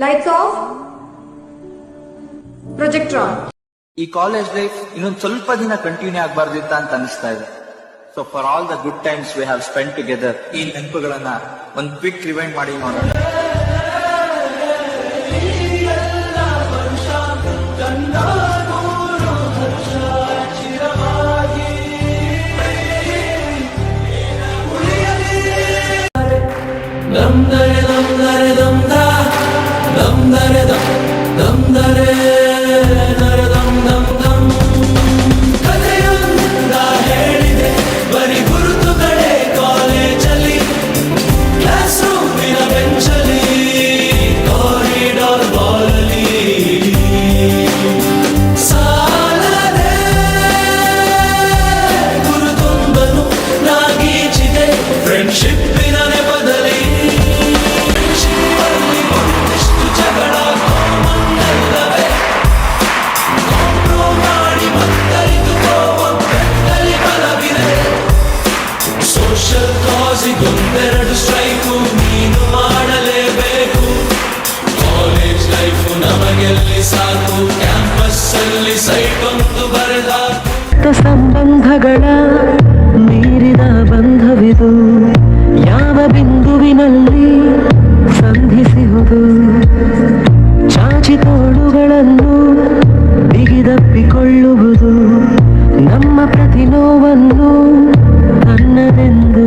Lights off, projector on. ಈ college life ಇನ್ನೊಂದು ಸ್ವಲ್ಪ ದಿನ ಕಂಟಿನ್ಯೂ ಆಗಬಾರ್ದಿತ್ತ ಅಂತ ಅನಿಸ್ತಾ ಇದೆ. So for all the good times we have spend together, ಈ ನೆನಪುಗಳನ್ನ ಒಂದು ಕ್ವಿಕ್ ರಿವೈಂಡ್ ಮಾಡಿ ನೋಡೋಣ. ಒಂದೆರಡು ಸ್ಟ್ರೈಕು ನೀನು ಮಾಡಲೇಬೇಕು. ಕಾಲೇಜ್ ಲೈಫು ನಮಗೆಲ್ಲಿ ಸಾಕು, ಕ್ಯಾಂಪಸ್ ಅಲ್ಲಿ ಸೈಟ್ ಒಂದು ಬರೆದ ಸಂಬಂಧಗಳ ಮೀರಿದ ಬಂಧವಿದು, ಯಾವ ಬಿಂದುವಿನಲ್ಲಿ ಸಂಧಿಸುವುದು, ಚಾಚಿ ತೋಳುಗಳನ್ನು ಬಿಗಿದಪ್ಪಿಕೊಳ್ಳುವುದು, ನಮ್ಮ ಪ್ರತಿ ನೋವನ್ನು ತನ್ನದೆಂದು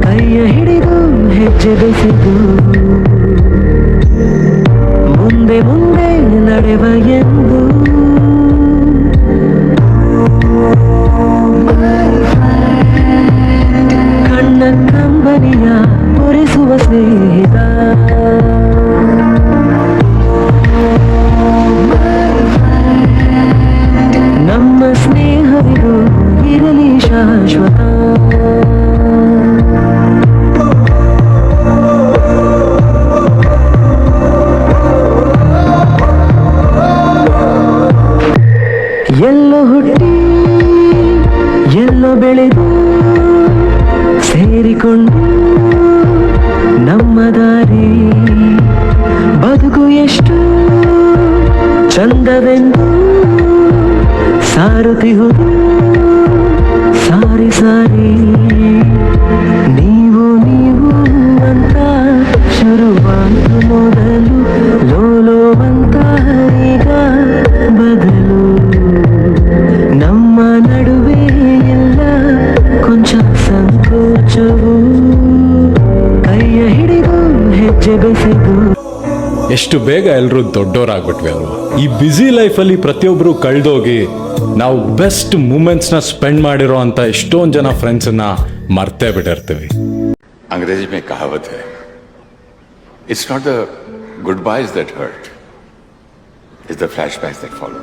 ಕೈಯ ಹಿಡಿದು ಹೆಜ್ಜೆ ಬೆಸೆದು ಮುಂದೆ ಮುಂದೆ ನಡೆವ ಎಂದು ಕಣ್ಣ ಕಂಬನಿಯ ಒರೆಸುವ ಸ್ನೇಹಿತ, ನಮ್ಮ ಸ್ನೇಹವಿದು ಇರಲಿ ಶಾಶ್ವತ. ಎಲ್ಲೋ ಹುಟ್ಟಿ ಎಲ್ಲೋ ಬೆಳೆದು ಸೇರಿಕೊಂಡು ನಮ್ಮ ದಾರಿ ಬದುಕು ಎಷ್ಟು ಚಂದವೆಂದು ಸಾರುತ್ತಿಹುದು ಸಾರಿ ಸಾರಿ. ನೀವು ನೀವು ಅಂತ ಶುರುವಾಯಿತು ಮೊದಲು, ಲೋಲೋ ಅಂತ ಈಗ ಬದಲು, ನಮ್ಮ ನಡುವೆ ಎಲ್ಲ ಕೊಂಚ ಸಂಕೋಚವು, ಕೈಯ ಹಿಡಿದು ಹೆಜ್ಜೆ ಬೆಸೆದು. ಎಷ್ಟು ಬೇಗ ಎಲ್ಲರೂ ದೊಡ್ಡವರಾಗ್ಬಿಟ್ವಿ ಅಲ್ವಾ. ಈ ಬ್ಯುಸಿ ಲೈಫಲ್ಲಿ ಪ್ರತಿಯೊಬ್ಬರು ಕಳೆದೋಗಿ ನಾವು ಬೆಸ್ಟ್ ಮೂಮೆಂಟ್ಸ್ನ ಸ್ಪೆಂಡ್ ಮಾಡಿರೋ ಅಂತ ಎಷ್ಟೊಂದು ಜನ ಫ್ರೆಂಡ್ಸನ್ನ ಮರ್ತೇ ಬಿಟ್ಟಿರ್ತೀವಿ. अंग्रेजी में कहावत है, it's not the good byes that hurt, it's the flashbacks that follow.